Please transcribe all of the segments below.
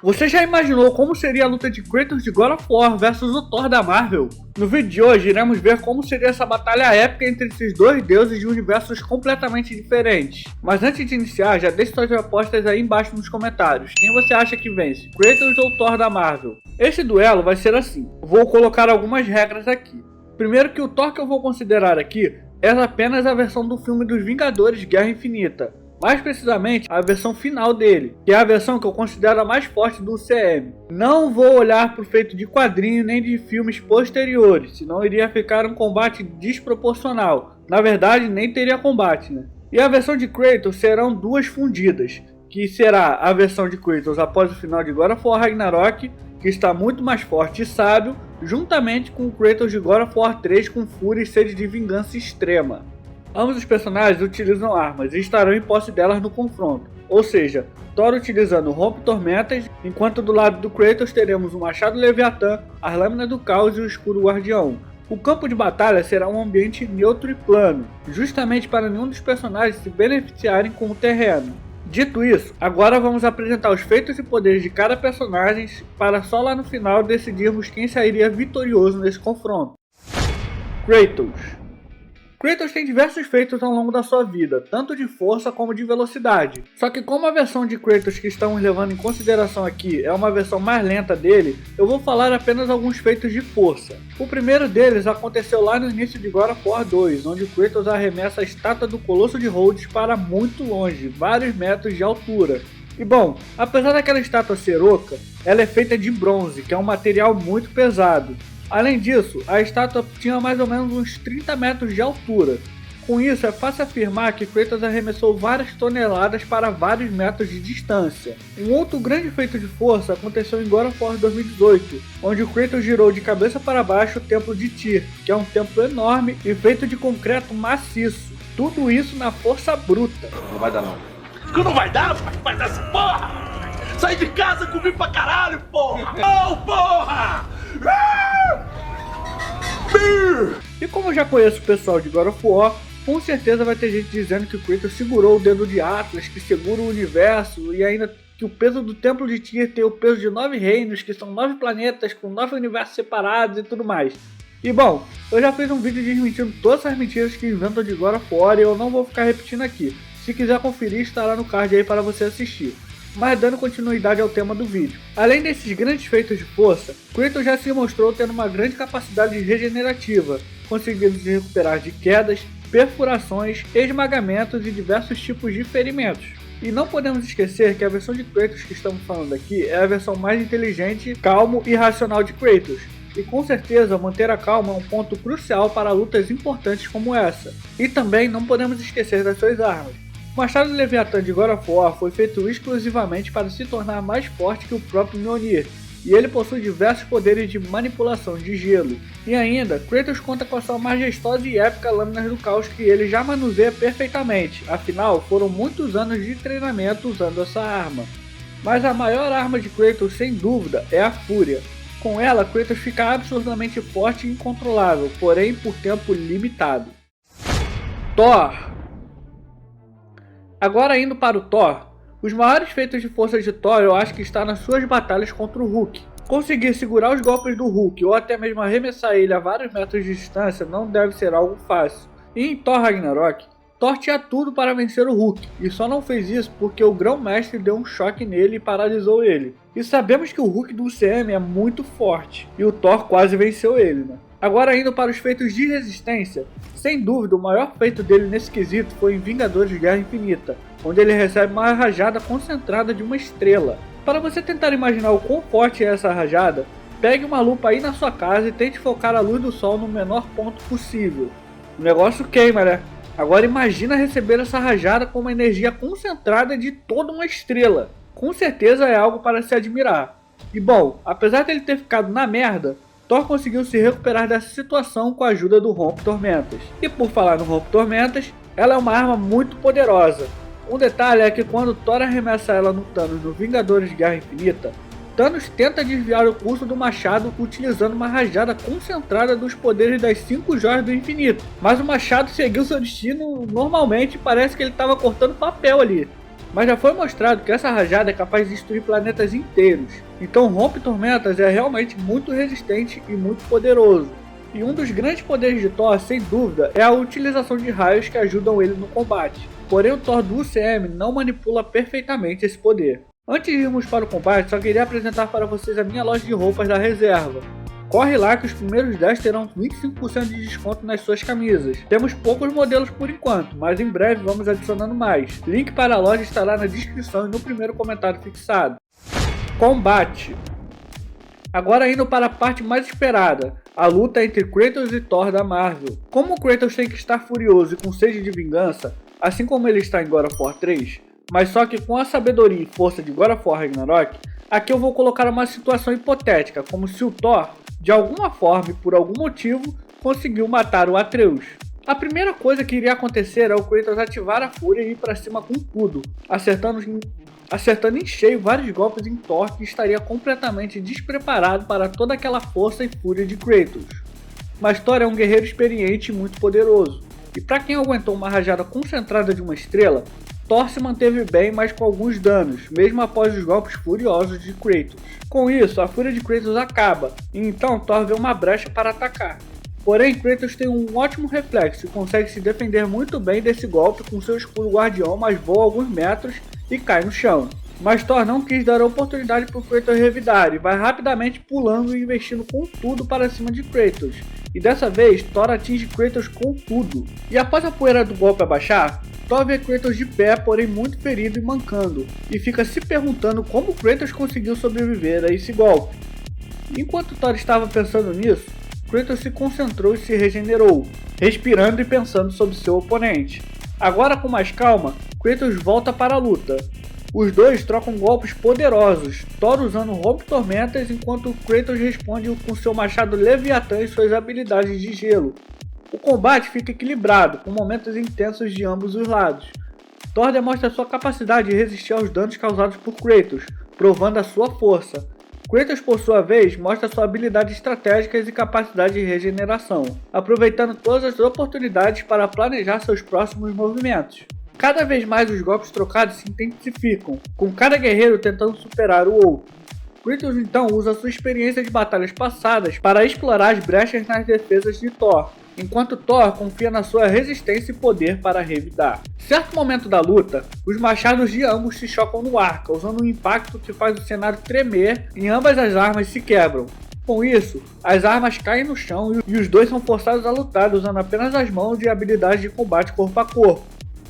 Você já imaginou como seria a luta de Kratos de God of War versus o Thor da Marvel? No vídeo de hoje iremos ver como seria essa batalha épica entre esses dois deuses de universos completamente diferentes. Mas antes de iniciar, já deixe suas apostas aí embaixo nos comentários. Quem você acha que vence, Kratos ou Thor da Marvel? Esse duelo vai ser assim, vou colocar algumas regras aqui. Primeiro que o Thor que eu vou considerar aqui é apenas a versão do filme dos Vingadores Guerra Infinita. Mais precisamente, a versão final dele, que é a versão que eu considero a mais forte do UCM. Não vou olhar para o feito de quadrinho nem de filmes posteriores, senão iria ficar um combate desproporcional. Na verdade, nem teria combate, né? E a versão de Kratos serão duas fundidas, que será a versão de Kratos após o final de God of War Ragnarok, que está muito mais forte e sábio, juntamente com o Kratos de God of War 3 com fúria e sede de vingança extrema. Ambos os personagens utilizam armas e estarão em posse delas no confronto, ou seja, Thor utilizando o Rompe Tormentas, enquanto do lado do Kratos teremos o Machado Leviatã, as Lâminas do Caos e o Escudo Guardião. O campo de batalha será um ambiente neutro e plano, justamente para nenhum dos personagens se beneficiarem com o terreno. Dito isso, agora vamos apresentar os feitos e poderes de cada personagem para só lá no final decidirmos quem sairia vitorioso nesse confronto. Kratos tem diversos feitos ao longo da sua vida, tanto de força como de velocidade. Só que como a versão de Kratos que estamos levando em consideração aqui é uma versão mais lenta dele, eu vou falar apenas alguns feitos de força. O primeiro deles aconteceu lá no início de God of War 2, onde Kratos arremessa a estátua do Colosso de Rhodes para muito longe, vários metros de altura. E bom, apesar daquela estátua ser oca, ela é feita de bronze, que é um material muito pesado. Além disso, a estátua tinha mais ou menos uns 30 metros de altura. Com isso, é fácil afirmar que Kratos arremessou várias toneladas para vários metros de distância. Um outro grande feito de força aconteceu em God of War 2018, onde o Kratos girou de cabeça para baixo o Templo de Tyr, que é um templo enorme e feito de concreto maciço. Tudo isso na força bruta. Não vai dar não. Não vai dar? Vai dar essa porra! Sai de casa comigo pra caralho, porra! Não, porra! E como eu já conheço o pessoal de God of War, com certeza vai ter gente dizendo que o Kratos segurou o dedo de Atlas, que segura o universo, e ainda que o peso do Templo de Tyr tem o peso de 9 reinos, que são 9 planetas com 9 universos separados e tudo mais. E bom, eu já fiz um vídeo desmentindo todas essas mentiras que inventam de God of War e eu não vou ficar repetindo aqui. Se quiser conferir, estará no card aí para você assistir. Mas dando continuidade ao tema do vídeo. Além desses grandes feitos de força, Kratos já se mostrou tendo uma grande capacidade regenerativa, conseguindo se recuperar de quedas, perfurações, esmagamentos e diversos tipos de ferimentos. E não podemos esquecer que a versão de Kratos que estamos falando aqui é a versão mais inteligente, calmo e racional de Kratos. E com certeza manter a calma é um ponto crucial para lutas importantes como essa. E também não podemos esquecer das suas armas. O Machado Leviatã de God of War foi feito exclusivamente para se tornar mais forte que o próprio Mjolnir, e ele possui diversos poderes de manipulação de gelo. E ainda, Kratos conta com a sua majestosa e épica Lâminas do Caos que ele já manuseia perfeitamente, afinal foram muitos anos de treinamento usando essa arma. Mas a maior arma de Kratos sem dúvida é a Fúria. Com ela, Kratos fica absurdamente forte e incontrolável, porém por tempo limitado. Thor. Agora indo para o Thor, os maiores feitos de força de Thor eu acho que está nas suas batalhas contra o Hulk. Conseguir segurar os golpes do Hulk ou até mesmo arremessar ele a vários metros de distância não deve ser algo fácil. E em Thor Ragnarok, Thor tinha tudo para vencer o Hulk, e só não fez isso porque o Grão-Mestre deu um choque nele e paralisou ele. E sabemos que o Hulk do UCM é muito forte, e o Thor quase venceu ele, né? Agora indo para os feitos de resistência, sem dúvida o maior feito dele nesse quesito foi em Vingadores Guerra Infinita, onde ele recebe uma rajada concentrada de uma estrela. Para você tentar imaginar o quão forte é essa rajada, pegue uma lupa aí na sua casa e tente focar a luz do sol no menor ponto possível. O negócio queima, né? Agora imagina receber essa rajada com uma energia concentrada de toda uma estrela. Com certeza é algo para se admirar. E bom, apesar dele ter ficado na merda, Thor conseguiu se recuperar dessa situação com a ajuda do Rompe Tormentas. E por falar no Rompe Tormentas, ela é uma arma muito poderosa. Um detalhe é que quando Thor arremessa ela no Thanos no Vingadores Guerra Infinita, Thanos tenta desviar o curso do machado utilizando uma rajada concentrada dos poderes das 5 joias do infinito. Mas o machado seguiu seu destino normalmente e parece que ele estava cortando papel ali. Mas já foi mostrado que essa rajada é capaz de destruir planetas inteiros, então Rompe Tormentas é realmente muito resistente e muito poderoso. E um dos grandes poderes de Thor, sem dúvida, é a utilização de raios que ajudam ele no combate. Porém o Thor do UCM não manipula perfeitamente esse poder. Antes de irmos para o combate, só queria apresentar para vocês a minha loja de roupas da reserva. Corre lá que os primeiros 10 terão 25% de desconto nas suas camisas. Temos poucos modelos por enquanto, mas em breve vamos adicionando mais. Link para a loja estará na descrição e no primeiro comentário fixado. Combate. Agora indo para a parte mais esperada, a luta entre Kratos e Thor da Marvel. Como o Kratos tem que estar furioso e com sede de vingança, assim como ele está em God of War 3, mas só que com a sabedoria e força de God of War Ragnarok, aqui eu vou colocar uma situação hipotética, como se o Thor, de alguma forma e por algum motivo, conseguiu matar o Atreus. A primeira coisa que iria acontecer é o Kratos ativar a fúria e ir pra cima com tudo, acertando em cheio vários golpes em Thor, que estaria completamente despreparado para toda aquela força e fúria de Kratos. Mas Thor é um guerreiro experiente e muito poderoso, e para quem aguentou uma rajada concentrada de uma estrela, Thor se manteve bem, mas com alguns danos, mesmo após os golpes furiosos de Kratos. Com isso, a fúria de Kratos acaba, e então Thor vê uma brecha para atacar. Porém, Kratos tem um ótimo reflexo e consegue se defender muito bem desse golpe com seu escudo guardião, mas voa alguns metros e cai no chão. Mas Thor não quis dar a oportunidade para o Kratos revidar e vai rapidamente pulando e investindo com tudo para cima de Kratos. E dessa vez, Thor atinge Kratos com tudo. E após a poeira do golpe abaixar, Thor vê Kratos de pé, porém muito ferido e mancando, e fica se perguntando como Kratos conseguiu sobreviver a esse golpe. Enquanto Thor estava pensando nisso, Kratos se concentrou e se regenerou, respirando e pensando sobre seu oponente. Agora com mais calma, Kratos volta para a luta. Os dois trocam golpes poderosos, Thor usando Rompe Tormentas enquanto Kratos responde com seu machado Leviatã e suas habilidades de gelo. O combate fica equilibrado, com momentos intensos de ambos os lados. Thor demonstra sua capacidade de resistir aos danos causados por Kratos, provando a sua força. Kratos, por sua vez, mostra suas habilidades estratégicas e capacidade de regeneração, aproveitando todas as oportunidades para planejar seus próximos movimentos. Cada vez mais os golpes trocados se intensificam, com cada guerreiro tentando superar o outro. Kratos então usa sua experiência de batalhas passadas para explorar as brechas nas defesas de Thor, enquanto Thor confia na sua resistência e poder para revidar. Certo momento da luta, os machados de ambos se chocam no ar, causando um impacto que faz o cenário tremer e ambas as armas se quebram. Com isso, as armas caem no chão e os dois são forçados a lutar usando apenas as mãos e habilidades de combate corpo a corpo.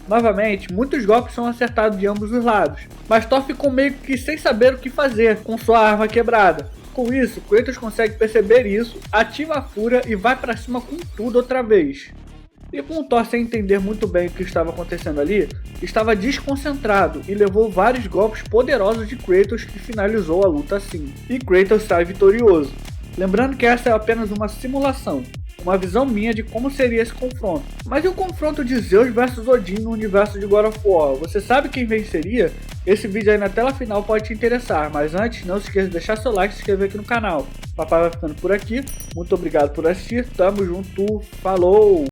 Novamente, muitos golpes são acertados de ambos os lados, mas Thor ficou meio que sem saber o que fazer com sua arma quebrada. Com isso, Kratos consegue perceber isso, ativa a fúria e vai pra cima com tudo outra vez. E com Thor sem entender muito bem o que estava acontecendo ali, estava desconcentrado e levou vários golpes poderosos de Kratos que finalizou a luta assim. E Kratos sai vitorioso. Lembrando que essa é apenas uma simulação, uma visão minha de como seria esse confronto. Mas e o confronto de Zeus vs Odin no universo de God of War? Você sabe quem venceria? Esse vídeo aí na tela final pode te interessar, mas antes não se esqueça de deixar seu like e se inscrever aqui no canal. Papai vai ficando por aqui, muito obrigado por assistir, tamo junto, falou!